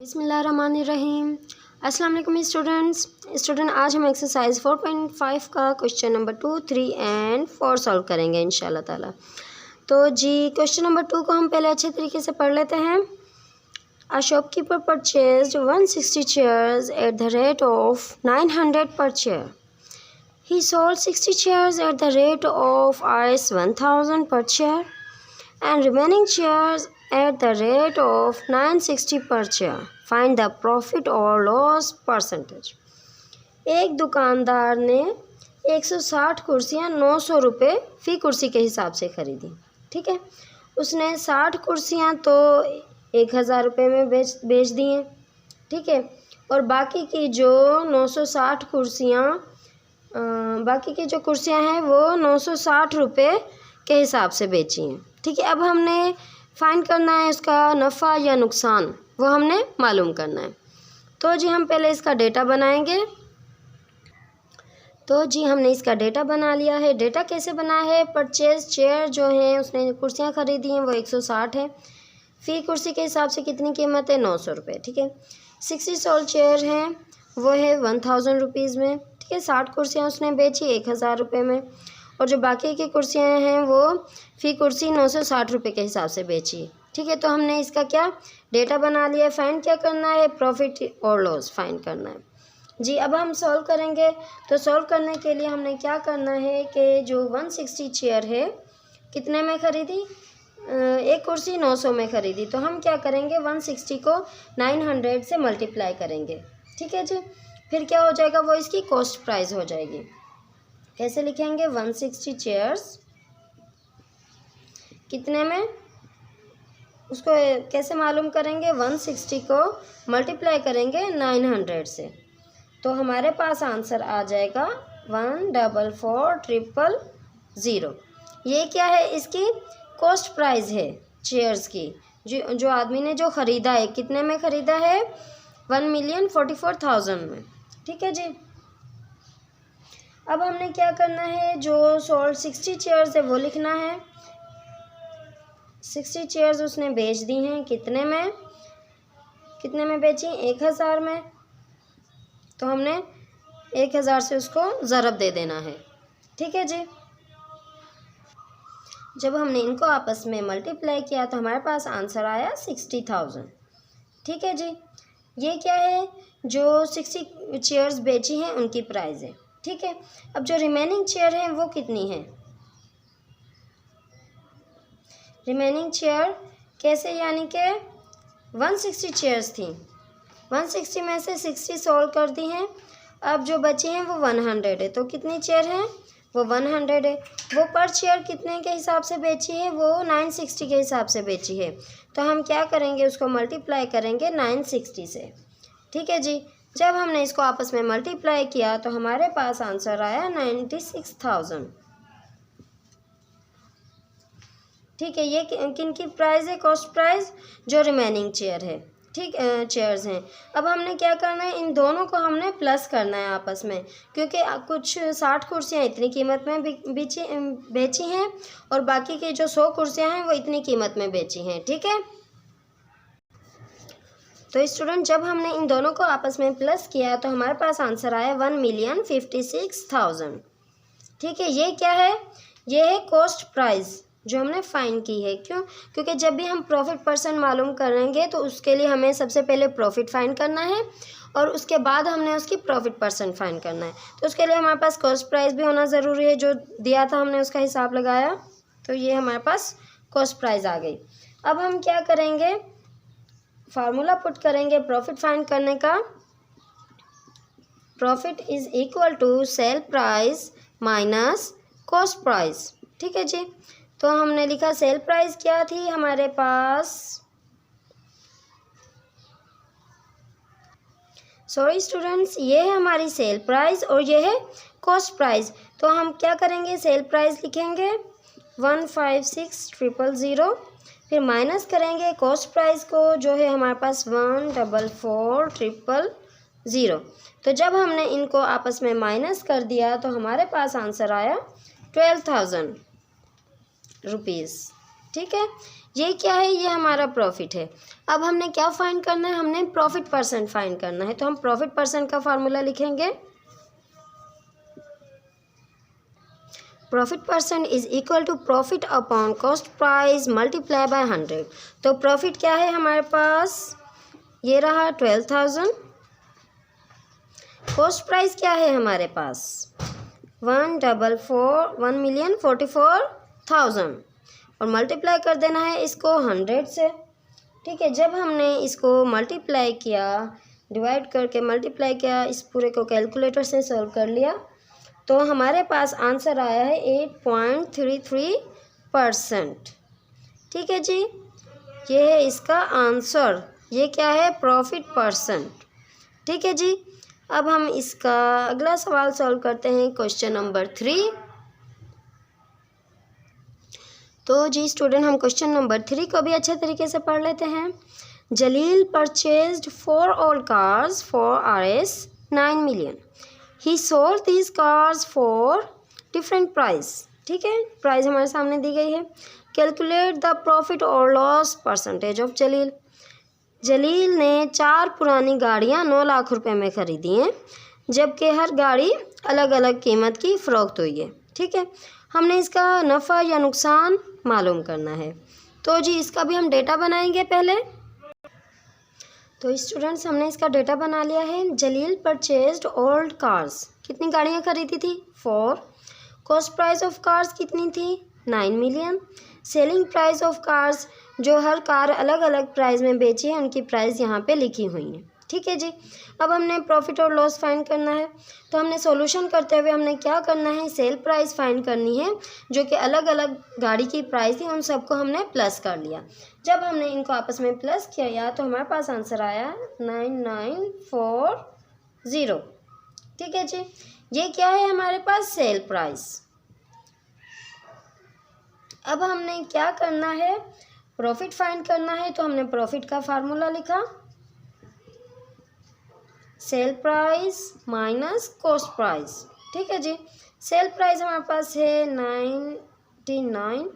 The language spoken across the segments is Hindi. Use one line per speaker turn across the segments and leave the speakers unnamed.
बिस्मिल्लाहिर्रहमानिर्रहीम। अस्सलाम वालेकुम स्टूडेंट आज हम एक्सरसाइज 4.5 का क्वेश्चन नंबर 2, 3 एंड 4 सॉल्व करेंगे इंशाल्लाह ताला। तो जी क्वेश्चन नंबर 2 को हम पहले अच्छे तरीके से पढ़ लेते हैं। A shopkeeper purchased 160 chairs at the rate of 900 पर chair. He sold 60 chairs at the rate of ₹1000 per chair and remaining chairs at the rate of 960 per chair. Find the profit or loss percentage. एक दुकानदार ने 160 कुर्सियाँ 900 रुपये फ़ी कुर्सी के हिसाब से ख़रीदी। ठीक है, उसने 60 कुर्सियाँ तो 1000 रुपये में बेच दी हैं। ठीक है, और बाकी की जो 960 कुर्सियाँ बाकी की जो कुर्सियाँ हैं वो 960 रुपये के हिसाब से बेची हैं। ठीक है, अब हमने फाइंड करना है उसका नफ़ा या नुकसान, वो हमने मालूम करना है। तो जी हम पहले इसका डेटा बनाएंगे। तो जी हमने इसका डेटा बना लिया है। डेटा कैसे बना है? परचेज चेयर जो है उसने कुर्सियाँ ख़रीदी हैं वो 160 है। फ़ी कुर्सी के हिसाब से कितनी कीमत है? 900 रुपये। ठीक है, 60 सोल्ड चेयर हैं वो है 1000 रुपीज़ में। ठीक है, 60 कुर्सियाँ उसने बेची 1000 रुपये में, और जो बाकी की कुर्सियाँ हैं वो फ़ी कुर्सी 960 रुपये के हिसाब से बेची। ठीक है, तो हमने इसका क्या डेटा बना लिया। फाइंड क्या करना है? प्रॉफिट और लॉस फाइंड करना है जी। अब हम सॉल्व करेंगे। तो सॉल्व करने के लिए हमने क्या करना है कि जो 160 चेयर है कितने में ख़रीदी? एक कुर्सी 900 में ख़रीदी। तो हम क्या करेंगे? 160 को 900 से मल्टीप्लाई करेंगे। ठीक है जी, फिर क्या हो जाएगा? वो इसकी कॉस्ट प्राइस हो जाएगी। कैसे लिखेंगे? 160 चेयर्स कितने में, उसको कैसे मालूम करेंगे? 160 को मल्टीप्लाई करेंगे 900 से, तो हमारे पास आंसर आ जाएगा 144,000। ये क्या है? इसकी कॉस्ट प्राइस है चेयर्स की, जो आदमी ने जो ख़रीदा है। कितने में ख़रीदा है? 1,44,000 में। ठीक है जी, अब हमने क्या करना है? जो सोल्ड 60 चेयर्स है वो लिखना है। 60 चेयर्स उसने बेच दी हैं कितने में बेची? 1000 में। तो हमने 1000 से उसको ज़रब दे देना है। ठीक है जी, जब हमने इनको आपस में मल्टीप्लाई किया तो हमारे पास आंसर आया 60,000। ठीक है जी, ये क्या है? जो 60 चेयर्स बेची हैं उनकी प्राइस है। ठीक है, अब जो रिमेनिंग चेयर है वो कितनी है? रिमेनिंग चेयर कैसे? यानी कि 160 चेयर्स थी, 160 में से 60 सोल्व कर दी हैं। अब जो बची हैं वो 100 है। तो कितनी चेयर हैं? वो 100 है। वो पर चेयर कितने के हिसाब से बेची है? वो 960 के हिसाब से बेची है। तो हम क्या करेंगे? उसको मल्टीप्लाई करेंगे 960 से। ठीक है जी, जब हमने इसको आपस में मल्टीप्लाई किया तो हमारे पास आंसर आया 96,000। ठीक है, ये किन की प्राइस है? कॉस्ट प्राइस जो रिमेनिंग चेयर है। ठीक, चेयर्स हैं। अब हमने क्या करना है? इन दोनों को हमने प्लस करना है आपस में, क्योंकि कुछ 60 कुर्सियाँ इतनी कीमत में बेची हैं और बाकी की जो 100 कुर्सियाँ हैं वो इतनी कीमत में बेची हैं। ठीक है, तो स्टूडेंट जब हमने इन दोनों को आपस में प्लस किया तो हमारे पास आंसर आया 1,56,000। ठीक है, ये क्या है? ये है कॉस्ट प्राइस जो हमने फाइंड की है। क्यों? क्योंकि जब भी हम प्रॉफिट परसेंट मालूम करेंगे तो उसके लिए हमें सबसे पहले प्रॉफिट फाइंड करना है और उसके बाद हमने उसकी प्रॉफिट परसेंट फाइंड करना है। तो उसके लिए हमारे पास कॉस्ट प्राइस भी होना ज़रूरी है, जो दिया था हमने उसका हिसाब लगाया, तो ये हमारे पास कॉस्ट प्राइस आ गई। अब हम क्या करेंगे? फार्मूला पुट करेंगे प्रॉफिट फाइंड करने का। Profit is equal to sale price minus cost price. ठीक है जी, तो हमने लिखा सेल प्राइस क्या थी हमारे पास? सॉरी स्टूडेंट्स, ये है हमारी सेल प्राइस और ये है कॉस्ट प्राइस। तो हम क्या करेंगे? सेल प्राइस लिखेंगे 156,000, फिर माइनस करेंगे कॉस्ट प्राइस को जो है हमारे पास 144,000। तो जब हमने इनको आपस में माइनस कर दिया तो हमारे पास आंसर आया 12,000 रुपीज़। ठीक है, ये क्या है, ये हमारा प्रॉफिट है। अब हमने क्या फाइंड करना है, हमने प्रॉफिट परसेंट फाइंड करना है। तो हम प्रॉफिट परसेंट का फार्मूला लिखेंगे, profit percent is equal to profit upon cost price multiply by 100। तो प्रॉफिट क्या है हमारे पास, ये रहा 12,000। कॉस्ट प्राइस क्या है हमारे पास 1,44,000 और मल्टीप्लाई कर देना है इसको 100 से। ठीक है, जब हमने इसको मल्टीप्लाई किया, डिवाइड करके मल्टीप्लाई किया, इस पूरे को कैलकुलेटर से सॉल्व कर लिया, तो हमारे पास आंसर आया है 8.33%। ठीक है जी, ये है इसका आंसर। ये क्या है, प्रॉफिट परसेंट। ठीक है जी, अब हम इसका अगला सवाल सॉल्व करते हैं, क्वेश्चन नंबर 3। तो जी स्टूडेंट, हम क्वेश्चन नंबर 3 को भी अच्छे तरीके से पढ़ लेते हैं। Jalil purchased 4 old cars for Rs 9 million. He sold these cars for different price. ठीक है, प्राइस हमारे सामने दी गई है। कैलकुलेट द प्रॉफिट और लॉस परसेंटेज ऑफ जलील। जलील ने 4 पुरानी गाड़ियाँ 9 लाख रुपए में ख़रीदी हैं, जबकि हर गाड़ी अलग अलग कीमत की फ़रोख्त हुई है। ठीक है, हमने इसका नफ़ा या नुकसान मालूम करना है। तो जी इसका भी हम डेटा बनाएंगे पहले। तो स्टूडेंट्स, हमने इसका डेटा बना लिया है। जलील परचेज्ड ओल्ड कार्स, कितनी गाड़ियाँ खरीदी थी 4। कॉस्ट प्राइस ऑफ कार्स कितनी थी 9 million. Selling price of cars, जो हर कार अलग अलग प्राइस में बेची है उनकी प्राइस यहाँ पे लिखी हुई है। ठीक है जी, अब हमने प्रॉफिट और लॉस फाइंड करना है। तो हमने सॉल्यूशन करते हुए हमने क्या करना है, सेल प्राइस फाइंड करनी है, जो कि अलग अलग गाड़ी की प्राइस थी, उन सबको हमने प्लस कर लिया। जब हमने इनको आपस में प्लस किया तो हमारे पास आंसर आया 9940। ठीक है जी, ये क्या है हमारे पास, सेल प्राइस। अब हमने क्या करना है, प्रॉफिट फाइंड करना है। तो हमने प्रॉफिट का फार्मूला लिखा, cell price minus cost price. ठीक है जी, सेल प्राइस हमारे पास है 99,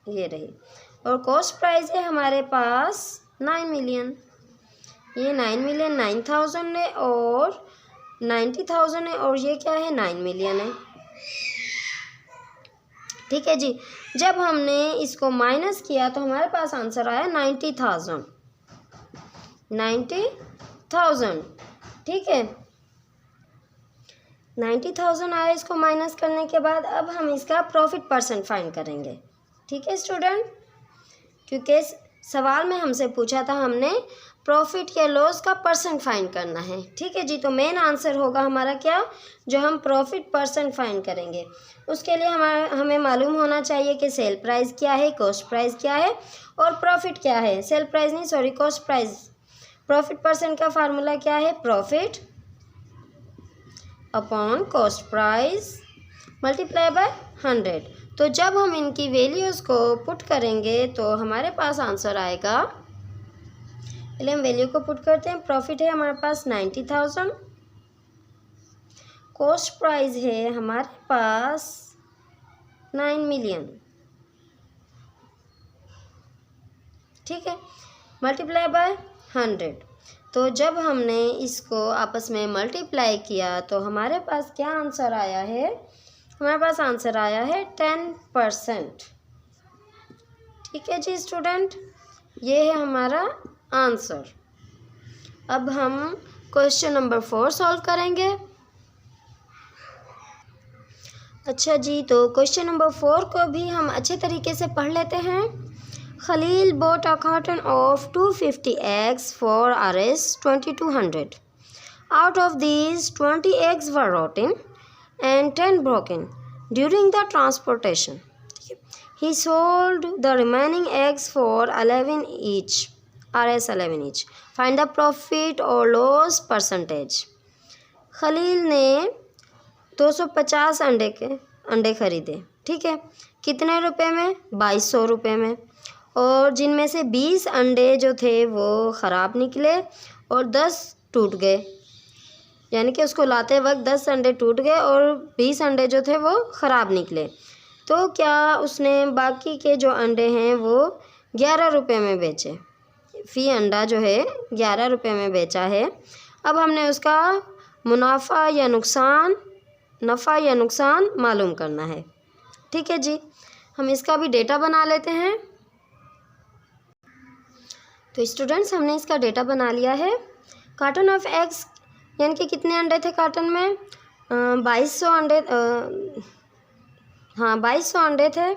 ये रही, और कॉस्ट प्राइस है हमारे पास 9 मिलियन। ये 9 मिलियन 9,000 है और 90,000 है, और ये क्या है 9 मिलियन है। ठीक है जी, जब हमने इसको माइनस किया तो हमारे पास आंसर आया 90,000। ठीक है, 90,000 आया। इसको माइनस करने के बाद अब हम इसका प्रॉफिट परसेंट फाइंड करेंगे। ठीक है स्टूडेंट, क्योंकि सवाल में हमसे पूछा था हमने प्रॉफिट या लॉस का परसेंट फाइंड करना है। ठीक है जी, तो मेन आंसर होगा हमारा क्या, जो हम प्रॉफिट परसेंट फाइंड करेंगे। उसके लिए हमें मालूम होना चाहिए कि सेल प्राइस क्या है, कॉस्ट प्राइस क्या है और प्रॉफिट क्या है। सेल प्राइस नहीं, sorry, cost price. Profit percent का फार्मूला क्या है, profit upon cost price multiply by 100। तो जब हम इनकी वैल्यूज़ को पुट करेंगे तो हमारे पास आंसर आएगा, पहले हम वैल्यू को पुट करते हैं। प्रॉफिट है हमारे पास 90,000, कॉस्ट प्राइस है हमारे पास 9 मिलियन। ठीक है, मल्टीप्लाई बाय 100। तो जब हमने इसको आपस में मल्टीप्लाई किया तो हमारे पास क्या आंसर आया है, हमारे पास आंसर आया है 10%। ठीक है जी स्टूडेंट, ये है हमारा आंसर। अब हम क्वेश्चन नंबर 4 सॉल्व करेंगे। अच्छा जी, तो क्वेश्चन नंबर 4 को भी हम अच्छे तरीके से पढ़ लेते हैं। Khalil bought a carton of 250 eggs for Rs 2200. Out of these, 20 eggs were rotten and 10 broken during the transportation. He sold the remaining eggs for 11 each, Rs 11 each. Find the profit or loss percentage. Khalil ने 250 अंडे खरीदे। ठीक है, कितने रुपए में, 2200 रुपये में, और जिनमें से 20 अंडे जो थे वो ख़राब निकले और 10 टूट गए। यानी कि उसको लाते वक्त 10 अंडे टूट गए और 20 अंडे जो थे वो ख़राब निकले। तो क्या उसने बाकी के जो अंडे हैं वो 11 रुपये में बेचे। फ़ी अंडा जो है 11 रुपये में बेचा है। अब हमने उसका मुनाफा या नुकसान, नफ़ा या नुकसान मालूम करना है। ठीक है जी, हम इसका भी डेटा बना लेते हैं। तो स्टूडेंट्स, हमने इसका डेटा बना लिया है। कार्टन ऑफ एग्स यानी कि कितने अंडे थे कार्टन में, 2200 अंडे, हाँ 2200 अंडे थे।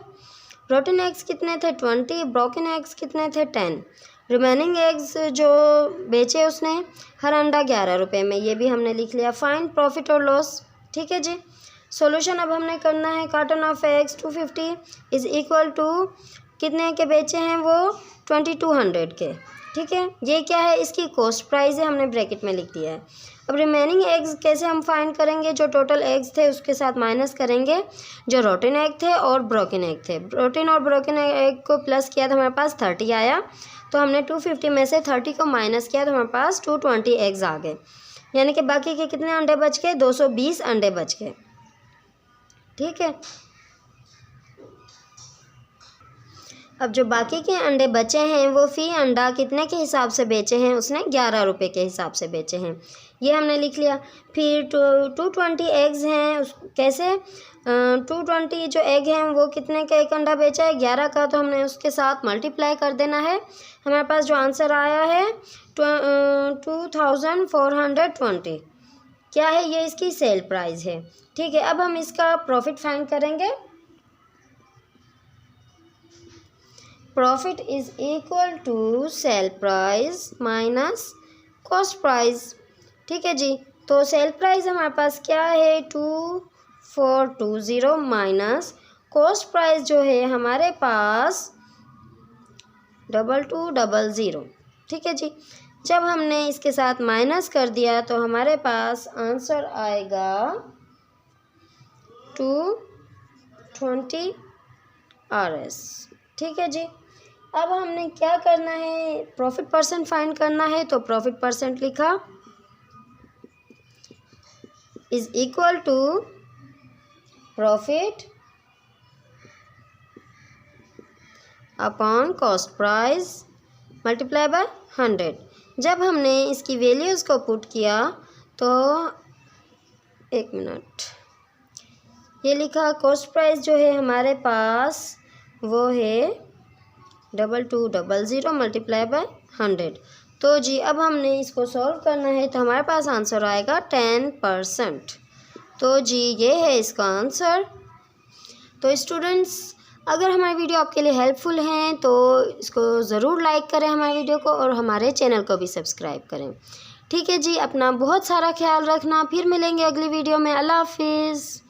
रोटन एग्स कितने थे, 20। ब्रोकन एग्स कितने थे, 10। रिमेनिंग एग्स जो बेचे उसने हर अंडा 11 रुपये में, ये भी हमने लिख लिया। फाइंड प्रॉफिट और लॉस। ठीक है जी, सॉल्यूशन अब हमने करना है। Carton of eggs 250 is equal to कितने के बेचे हैं वो, 2200 के। ठीक है, ये क्या है, इसकी कॉस्ट प्राइस है, हमने ब्रैकेट में लिख दिया है। अब रिमेनिंग एग्स कैसे हम फाइंड करेंगे, जो टोटल एग्स थे उसके साथ माइनस करेंगे जो रोटन एग थे और ब्रोकन एग थे। रोटन और ब्रोकन एग को प्लस किया तो हमारे पास 30 आया, तो हमने 250 में से 30 को माइनस किया तो हमारे पास 220 एग्स आ गए, यानी कि बाकी के कितने अंडे बच गए, 220 अंडे बच गए। ठीक है, अब जो बाकी के अंडे बचे हैं वो फ़ी अंडा कितने के हिसाब से बेचे हैं, उसने 11 रुपये के हिसाब से बेचे हैं, ये हमने लिख लिया। फिर 220 एग्स हैं, उस कैसे 220 जो एग हैं वो कितने का एक अंडा बेचा है, 11 का, तो हमने उसके साथ मल्टीप्लाई कर देना है। हमारे पास जो आंसर आया है 2420 क्या है, ये इसकी सेल प्राइस है। ठीक है, अब हम इसका प्रॉफिट फाइंड करेंगे। Profit is equal to sale price minus cost price. ठीक है जी, तो सेल प्राइस हमारे पास क्या है, 2420 माइनस कॉस्ट प्राइस जो है हमारे पास 2200। ठीक है जी, जब हमने इसके साथ माइनस कर दिया तो हमारे पास आंसर आएगा 220 RS। ठीक है जी, अब हमने क्या करना है, प्रॉफिट परसेंट फाइंड करना है, तो प्रॉफिट परसेंट लिखा is equal to profit upon cost price multiply by 100। जब हमने इसकी वैल्यूज़ को पुट किया तो 1 मिनट, ये लिखा कॉस्ट प्राइस जो है हमारे पास वो है 2200 मल्टीप्लाई बाय 100। तो जी अब हमने इसको सॉल्व करना है, तो हमारे पास आंसर आएगा 10%। तो जी ये है इसका आंसर। तो स्टूडेंट्स, अगर हमारी वीडियो आपके लिए हेल्पफुल हैं तो इसको ज़रूर लाइक करें हमारे वीडियो को, और हमारे चैनल को भी सब्सक्राइब करें। ठीक है जी, अपना बहुत सारा ख्याल रखना, फिर मिलेंगे अगली वीडियो में। अल्लाह हाफिज़।